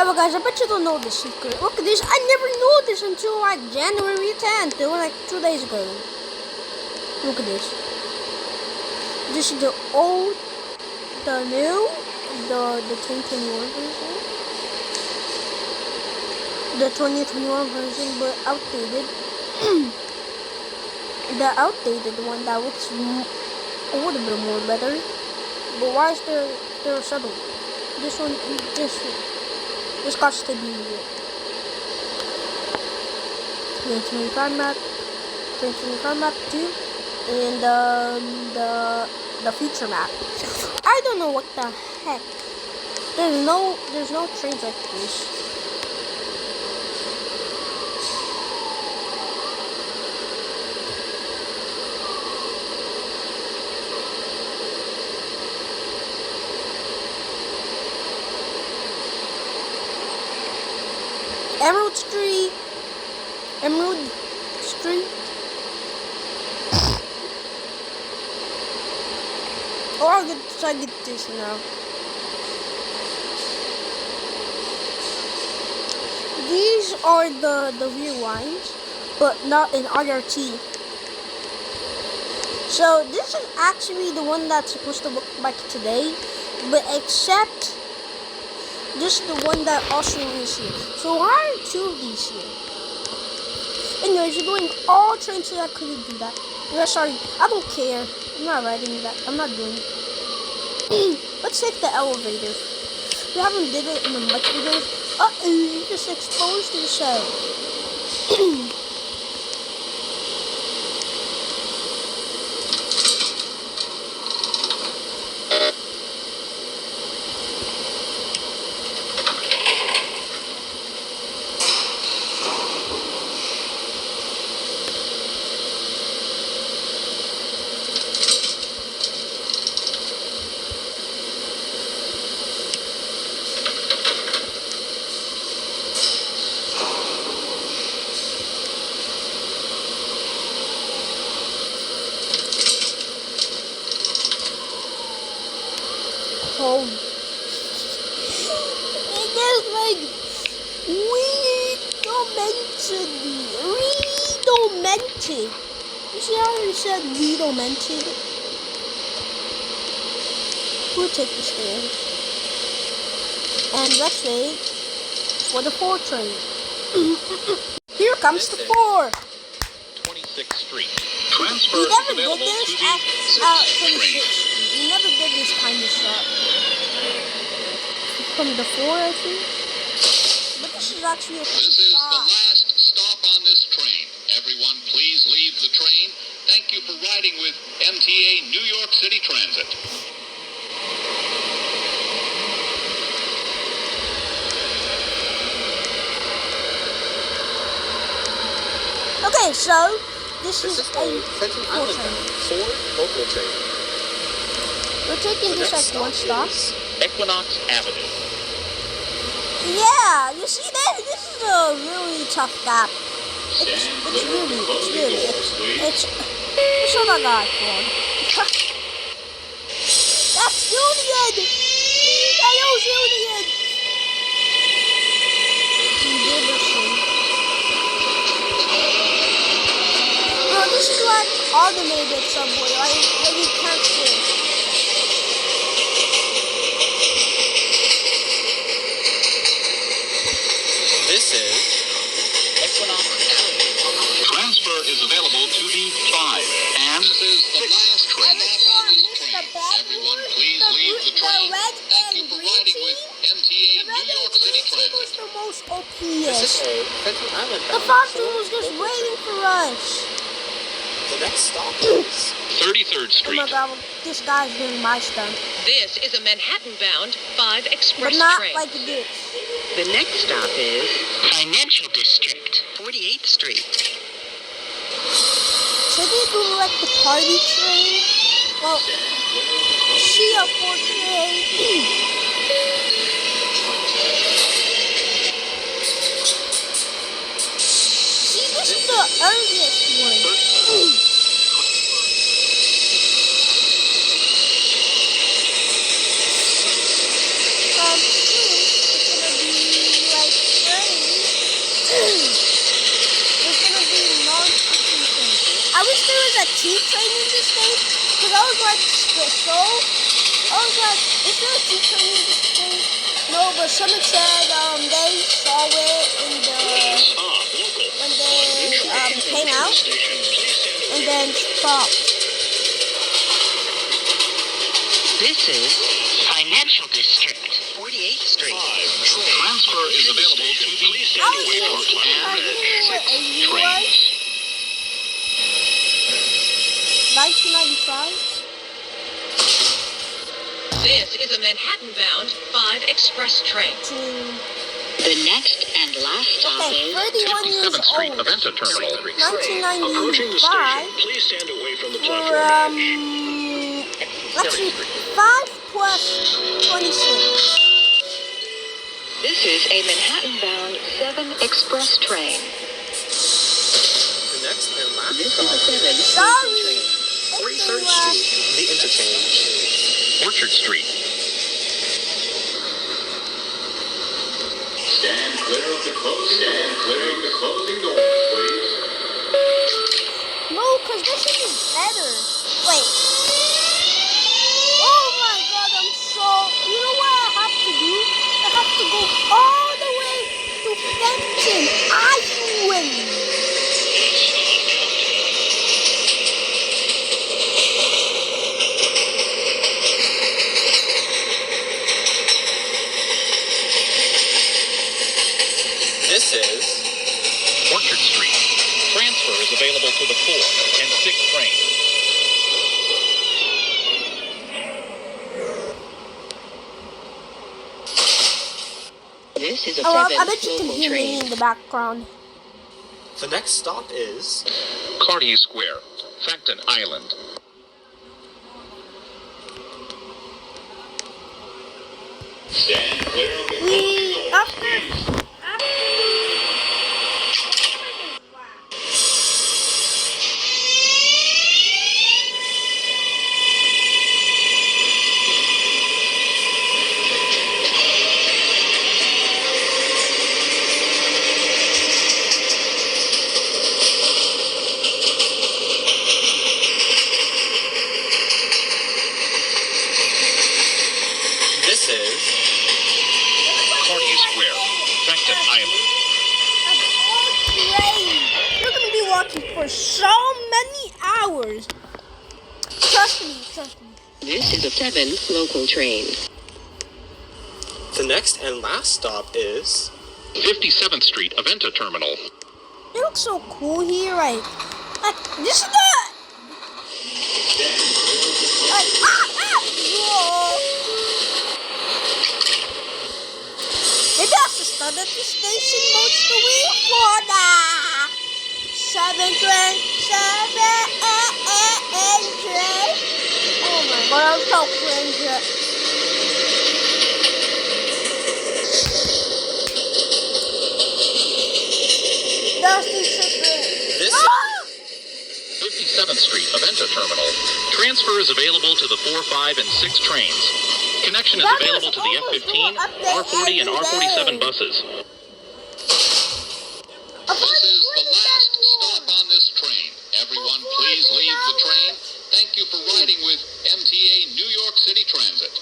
but guys, I bet you don't know the secret. Look at this. I never knew this until like January 10th. It was like 2 days ago. Look at this. This is the old, the new, the 2021 version. The 2021 version, but outdated. The outdated one that looks a little bit more better. But why is there a shuttle? This one, this got to be 2025 map, 2025 map 2, and the future map. I don't know what the heck. There's no trains like this. Emerald Street. Oh, I'll try to get this now. These are the rear lines, but not in IRT. So this is actually the one that's supposed to look like today, but except this is the one that also is here. So why are 2 of these here? Anyways, you're doing all trains, so I couldn't do that. Yeah, sorry, I don't care. I'm not riding that. I'm not doing it. Let's take the elevator. We haven't did it in the much videos. You just exposed yourself. Oh, it is like redemented. You see how it said redemented? We'll take the stairs. And let's wait for the 4 train. Here comes the 4. 26th Street. You never did this at 26th Street. You never did this kind of stuff. From the 4, I think. But this is actually a This is the stop. last stop on this train. Everyone, please leave the train. Thank you for riding with MTA New York City Transit. Okay, so this is a Central 4 Island train. 4 local train. We're taking this at one stop. Equinox Avenue. Yeah, you see that? This is a really tough gap. It's what I got for. That's Union! That is Union! Bro, this is like automated subway, like you can't see. This is Equinox Avenue. Transfer is available to the 5. And this is the last train stop on this train. Everyone, please leave the train. Thank you for riding with MTA New York City was Transit. the most This OPS. is a Central Island The Foxton was just waiting for us. The next stop is 33rd Oh Street. my god, this guy's doing my stunt. This is a Manhattan-bound 5 But express not train. like this. The next stop is Financial District, 48th Street. Should we do like the party train? Well, she a 4 train. See, this is the earliest one. Soon it's gonna be two trains in this state? Because I was like, I was like, is there a two train in this state? No, but someone said they saw it in the when they came out and then stopped. This is Financial District, 48th Street. Transfer is available to the I was thinking what 80 was. 1995. This is a Manhattan-bound 5 express train. To The next and last stop okay, is 31 years 57th Street, old. Aventa Terminal. 1995. Please stand away from the For platform. actually 5 plus 26. This is a Manhattan-bound 7 express train. The next and last This is a stop 7 Sorry. train. 43rd Street, the interchange. Orchard Street. Stand clear of the closing doors, please. No, because this is better. Wait. Oh my god, I'm so... You know what I have to do? I have to go all the way to Fenton Island. This is Orchard Street. Transfer is available to the 4 and 6 trains. This is a Oh, 7 I bet you can local hear me train. in the background. the next stop is Carty Square, Fenton Island. Stand clear of the We... After... this is Carty Square, Fenton Island. You're gonna be walking for so many hours. Trust me, trust me. This is a 7 local train. the next and last stop is 57th Street, Aventa Terminal. It looks so cool here, like this is the whoa. Maybe I should start at the station most of the week, Florida. 7 train, 7 train. Oh my god, I'm so cringe. Dusty tripping. this 57th Street, Aventa Terminal. Transfer is available to the 4, 5, and 6 trains. Connection is That available is to the almost F-15, doing update R-40, and every R-47 day. buses. This is the last stop on this train. Everyone, please leave the train. Thank you for riding with MTA New York City Transit.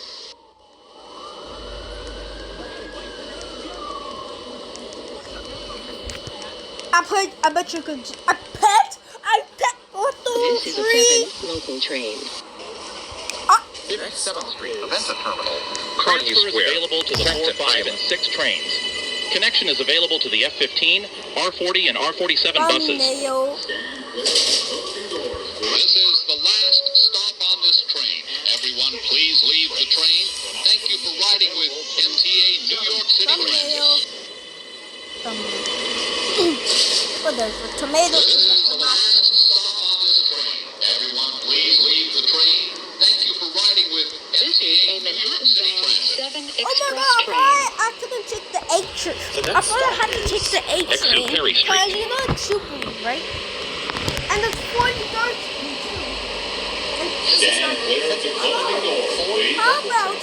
I bet you could. I bet. 1, 2, This is a 3. 7 local train. 57th Street, Aventa Terminal. Transfer is available to the 4, 5, and 6 trains. Connection is available to the F-15, R-40, and R-47 buses. Thumbnail. This is the last stop on this train. Everyone, please leave the train. Thank you for riding with MTA New York City Thumbnail. Transit. Thumbnail. Whatever. Tomato This is is a the last stop on this train. Everyone, please leave the train. Thank you for riding with This is a MTA New York City Manhattan-bound Transit. 7 Oh my express god, train. I couldn't take the 8 train. The I next thought I had stop to take the 8 Exit train. Perry Street. Because you know it's super, right? And the 43rd Street too. And Stand clear of the closing doors, please. how about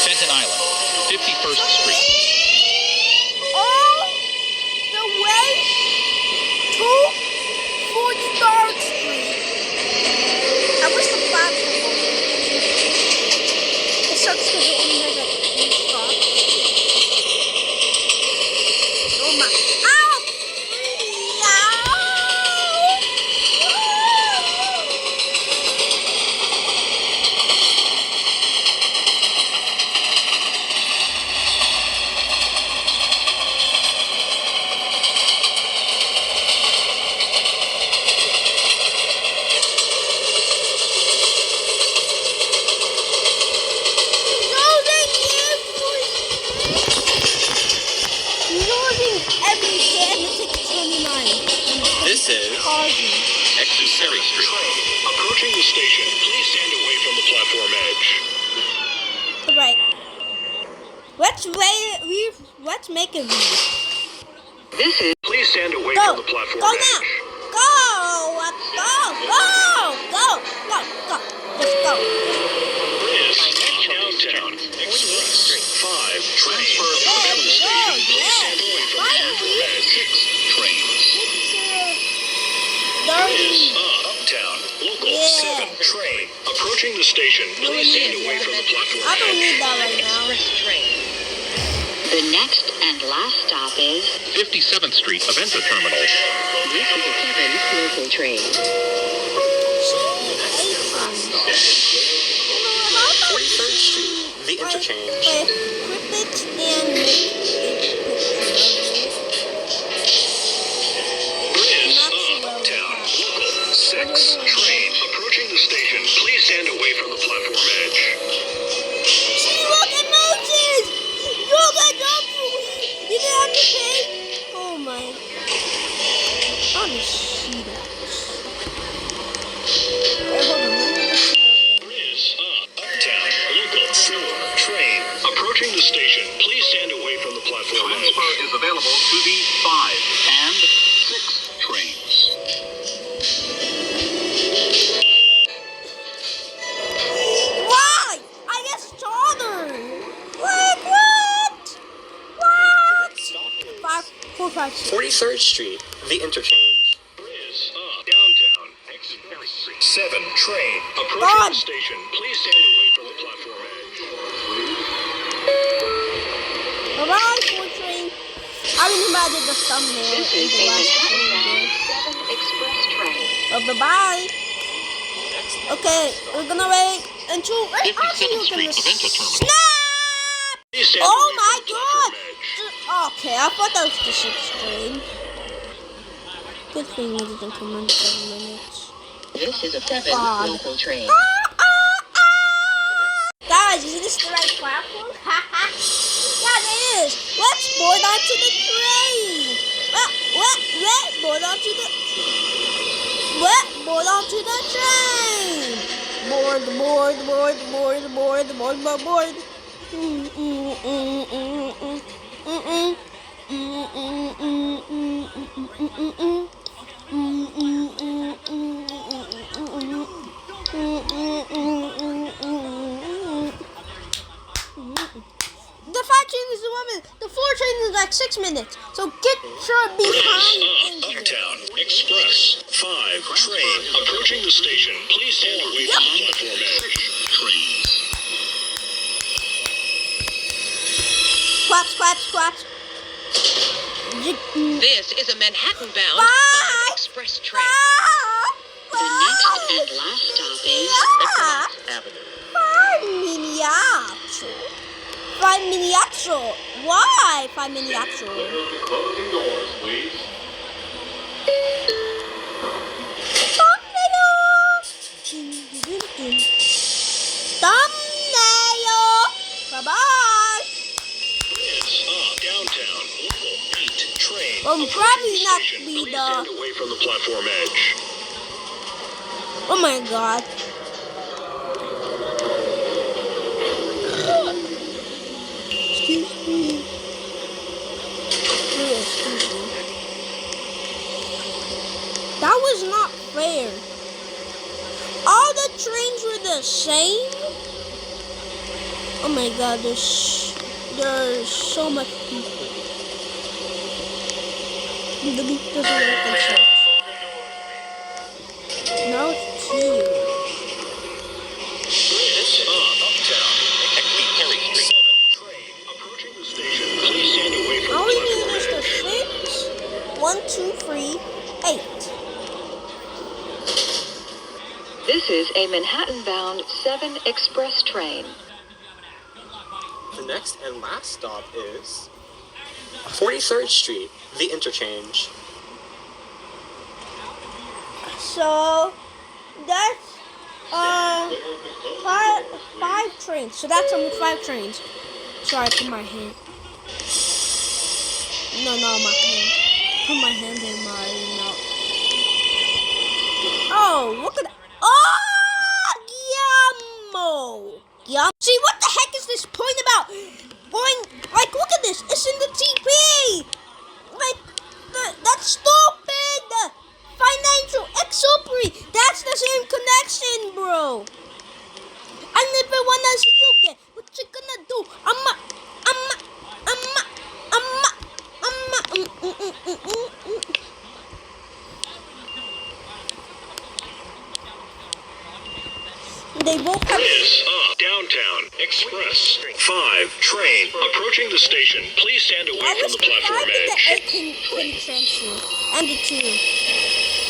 Fenton Island, 51st Street. all the way to because it only has like 3 stops. Oh my. Ow! This is Executive Street. Approaching the station, please stand away from the platform edge. Alright. Let's make a view. This is Please stand away Go! from the platform Go edge. now! Go! Let's go! This Financial downtown District, Express 48th 5 transfer from the station. Please stand away from the platform edge. 6 trains. Is uptown local 7 train approaching the station. Please stand away from the platform I don't edge. need that right now. Express train. The next and last stop is 57th Street Aventa Terminal. this is a 7 local train. 43rd Street, the interchange. Equip it and make Is uptown local 6 train approaching the station. Please stand away from the platform edge. See, look at Moses! Look at Jumbo! You didn't have to pay? Oh my. I want to see that. Wait, hold on. Let me look it up. Is uptown local 4 train approaching the station. Please stand away from the platform edge. Transfer is available to the 5 and 6 trains. Why? I get taller! What? What? Next stop is 5, 4, 5, 6. 43rd Street, the interchange. Is downtown Executive Street 7 train approaching God. the station. Please stand away from the platform edge. Alright, 4 train. I remember I did the thumbnail This in is the a last Manhattan video. 7 express train. Bye-bye. Okay, we're gonna wait until... Actually, 57th we're gonna Street Aventa Terminal. snap! Please stand Oh away my from the platform god! edge. Okay, I thought that was the 6th train. Good thing it didn't come in 7 minutes. This is a 7 God. local train. Guys, is this the right platform? Yeah, it is. Let's board onto the train. Board onto the... board onto the train. Board. The 5 train is the 1 minute. The 4 train is like 6 minutes. So get your behind in here. Uptown Express 5 train approaching the station. Please stand away from the platform edge. Trains. Claps. This is a Manhattan-bound Bye. 5 express train. The next and last stop is Equinox Avenue. 5 miniature. Why 5 miniature? Clear the closing doors, please. Thumbnail. Bye-bye. Is downtown local 8 train. Well, approaching probably the not station. be Please the- stand away from the platform edge. Oh my god. Excuse me. Excuse me. That was not fair. All the trains were the same? Oh my god, there's so much people. The beat doesn't work and such. Now it's 2. Is uptown. a Manhattan-bound 7 express train. The next and last stop is 43rd Street, the interchange. So that's five trains. So that's 5 trains. Sorry, I put my hand. No, my hand. Put my hand in my Oh, look at that. Oh, Yamo. Yum. See, what the heck is this point about? Going, like, look at this. It's in the TP. Like, that's stupid. Financial exupery. That's the same connection, bro. I never wanna see you again. What you gonna do? They both have. Downtown Express 5 train approaching the station. Please stand away from the platform The edge. 8 can transfer. And the 2.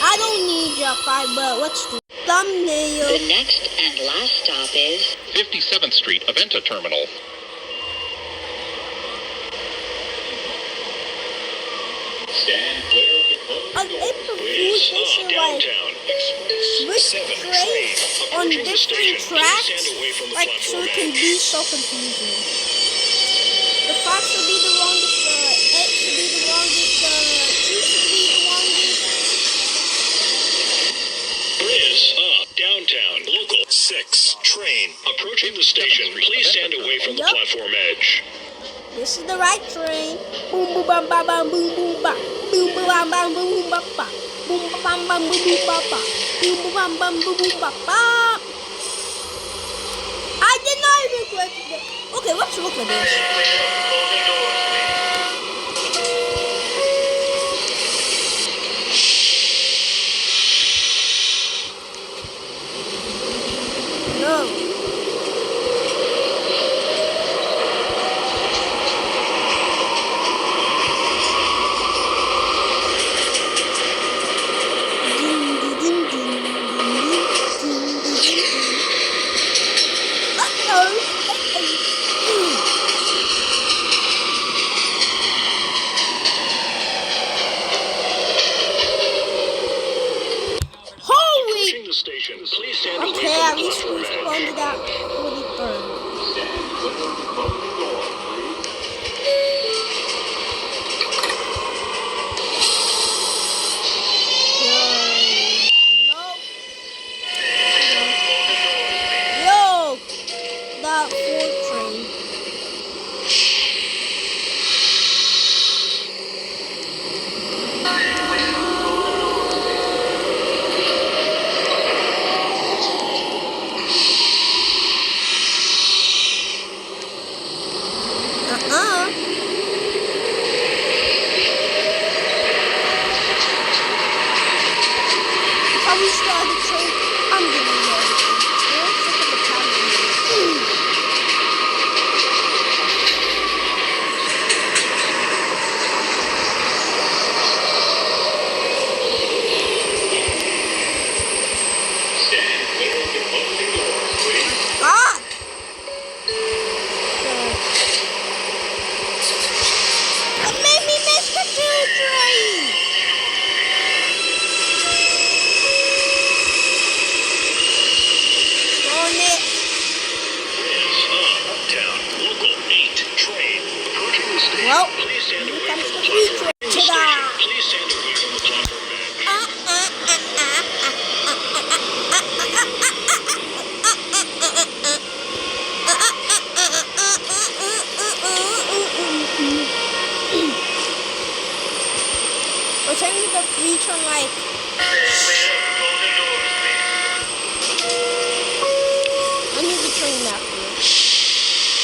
I don't need your 5, but what's the thumbnail? The next and last stop is 57th Street Aventa Terminal. Stand clear of the closing On doors, April please. Fools, they should like Downtown Express switch 7 trains on approaching the station. different Please tracks, stand away from the like so platform it can edge. be so confusing. The 5 should be the longest, the 8 should be the longest, the 2 should be the longest. Is downtown local 6 train approaching the station. Please stand away from the Yup. platform edge. This is the right train. Boom boom bam bam bam boom boom bam. Boom boom bam bam boom boom bam bam. Boom bam bam boom boom bam bam. Boom boom bam bam boom boom bam bam. I did not even click it. Okay, let's look at this. No. Holy! Approaching the station. Please stand away Okay, from at the least we platform edge. responded at 43rd. Stand clear of the closing doors, please. Yo, that 4th train. How we start the train? I'm gonna go. We're sick of the time. Stand clear of the closing doors, please. Ah! It made me miss the 2 train! Darn it. Uptown local 8 train approaching the station. Well, Please stand here away comes from the the 3 platform train. edge. Ta-da! Please stand away from the platform edge. We're taking the 3 train like... I need the train map here.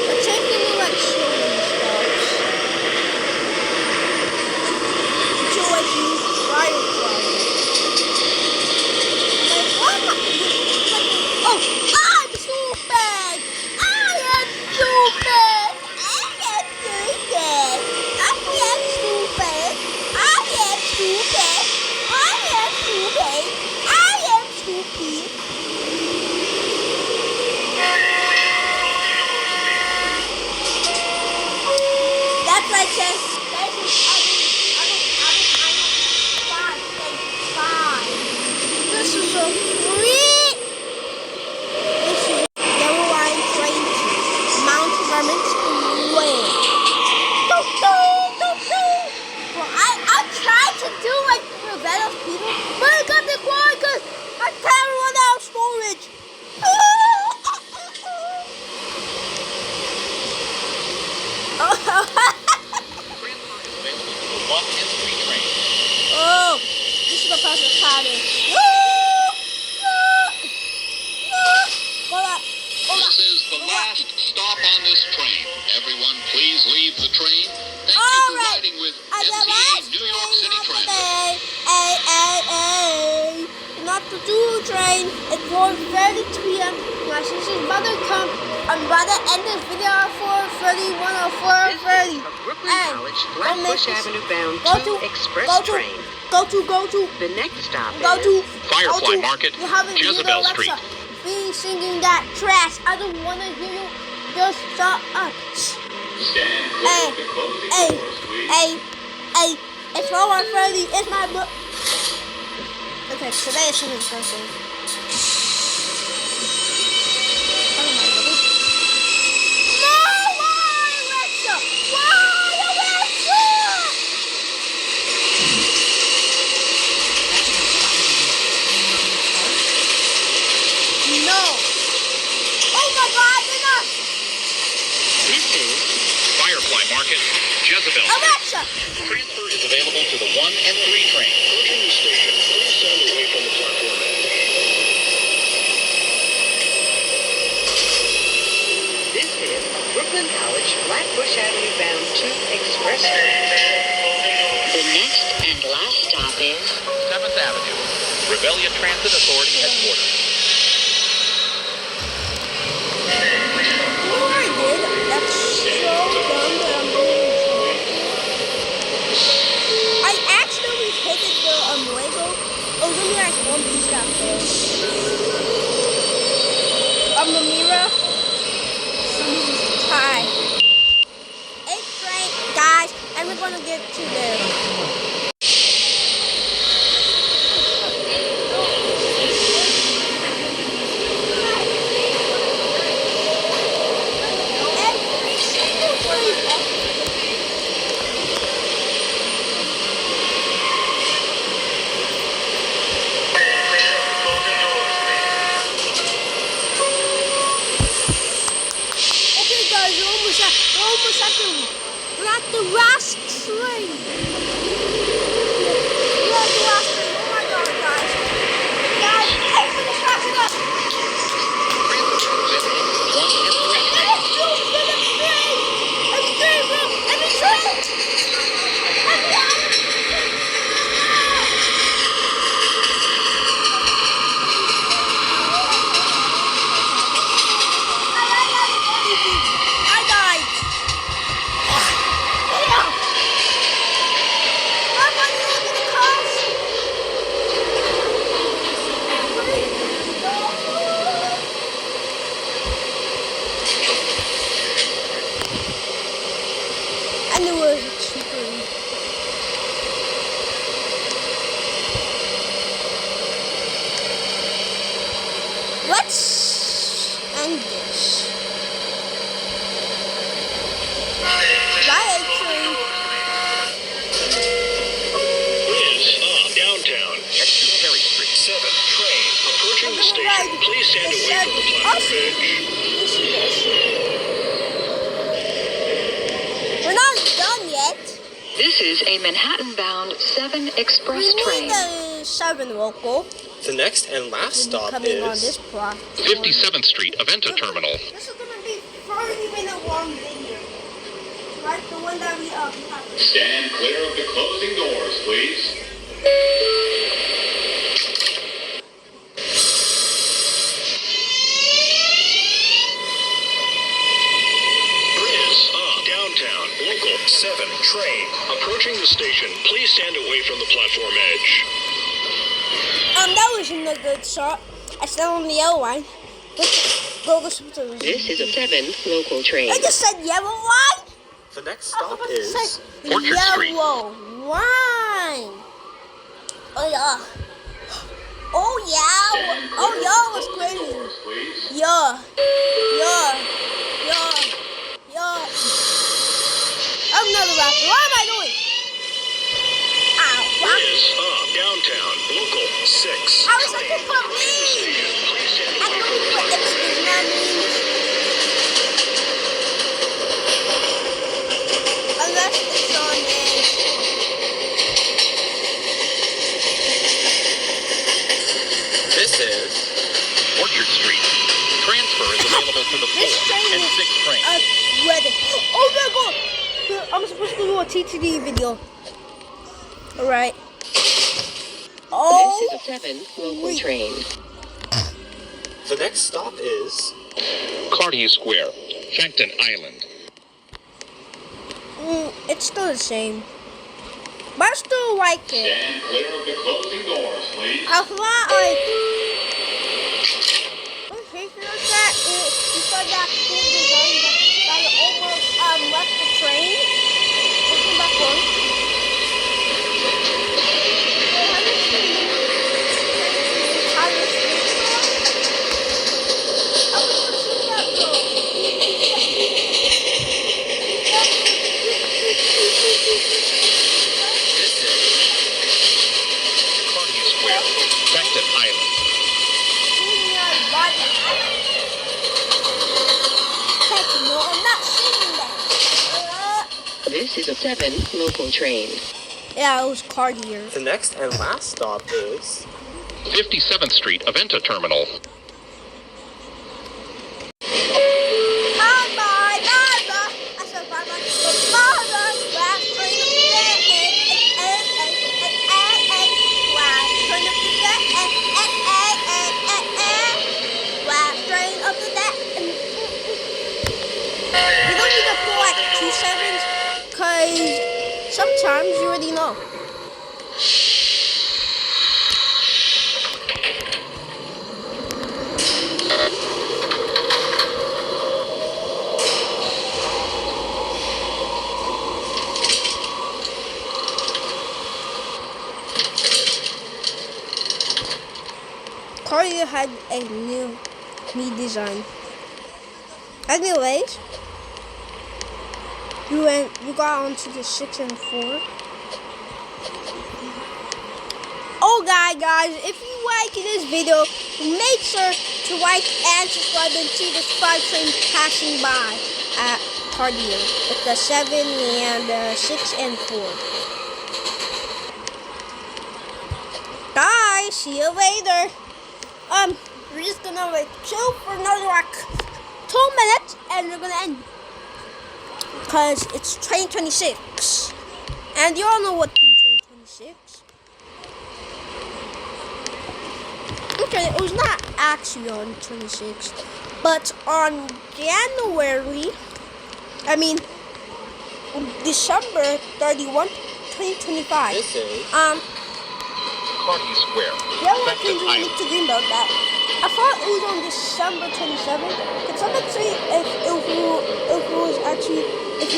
We're taking it like children stops. Until like you firefly. Like, what am I? Like, oh, I'm stupid! I am stupid! I am stupid! last stop on this train. Everyone, please leave the train. Thank you for riding with MTA New York City Transit. Not the two train. It's 4:30 p.m. My sister's about to come. I'm about to end this video at 4:31 or 4:30. Brooklyn College, Flatbush Avenue bound Go 2 to- express go to- train. Go to. The next stop Go is to Firefly Market, you have a Jezebel Alexa, Street. Be singing that trash. I don't want to hear you. Just shut up. Stand clear of the closing doors, please. Hey. It's 4:30. It's my book. Okay, today is something special. No! Why, Alexa? Why, Alexa? No. Oh my God, enough. This is Firefly Market, Jezebel. Alexa. Transfer is available to the 1 and 3 train. Approaching the station, please stand away from the platform edge. this is Brooklyn College, Flatbush Avenue bound 2 express train. The next and last stop is 7th Avenue, Revelia Transit Authority headquarters. Oh, I did. That's so dumb that I'm doing it. I accidentally hit the Lego. It was only like one piece that fell. The mirror. Hi. 8th train, guys, and we're gonna get to there. Every single train. Okay, guys, we're almost at we're at the last train. We're at the last train. Oh my God, guys. Guys, everybody's cracking up. Let's go to the train. Every train, bro. Every train. I died. I'm running into the cars. I knew it was super. Let's end this. Bye, train. Is downtown. Next to Perry Street. 7 train. Approaching I'm the gonna station, ride please stand the away from the seven. platform edge. We're not done yet. This is a Manhattan-bound 7 express We train. need the 7 local. The next and last stop Coming on this is plot. 57th Street, Aventa Terminal. This is gonna be 30-minute long video. Like the one that we have. Stand clear of the closing doors, please. Is downtown. Local 7 train. Approaching the station, please stand away from the platform edge. That wasn't a good shot. I still on the yellow line. Let's go listen to the this is a 7th local train. I just said yellow line. the next I was stop about to is say Orchard Street. yellow line. Oh yeah. Oh yeah. Stand clear Oh of yeah, the was closing crazy. doors, please. Yeah. I'm another rapper. What am I doing? Ow. What? Is downtown. Local 6 I was train. looking for me. Station, please stand I away don't from the know what platform this edge. is not mean. Unless it's on there. this is Orchard Street. Transfer is train. Ready. Oh my god! I'm supposed to do a TTD video. Alright. Oh, This is a 7 local wait. train. The next stop is Cartier Square, Frankton Island. It's still the same. But I still like it. Stand clear of the closing doors, please. I thought like okay, feels that because that cool design that it almost left the train. Looking back on. Have you seen the entire street store? I was just seeing that though. Cartier Square, Frankton Island. Heck no, I'm not seeing that. This is a 7 local train. Yeah, it was Cartier. the next and last stop is 57th Street, Aventa Terminal. Bye-bye, bye-bye. I said bye-bye. Bye-bye. Last train of the day. Last train of the day. Last train of the day. You don't need to put like 2 sevens, because sometimes you already know. Cartier had a new design. Anyways, you got onto the 6 and 4. Oh guys, if you like this video, make sure to like and subscribe and see this 5 train passing by at Cartier with the 7 and 6 and 4. Guys, see you later. We're just gonna like chill for another like 2 minutes and we're gonna end. Cause it's train 26. And you all know what train 26. Okay, it was not actually on 26, but on December 31, 2025. this is Cartier Square, Yeah, what Frankton can you Island. to dream about that? I thought it was on December 27th. Can someone say if it was actually if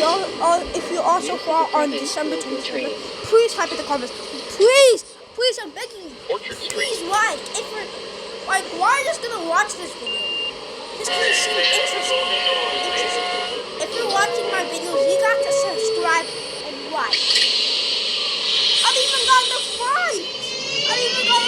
you also thought on December 27th? Please type in the comments. Please, I'm begging you. Orchard Street. Please like if you're like why are you just gonna watch this video? This can seem interesting. If you're watching my videos, you got to subscribe and like. I don't even got the fries. I don't even got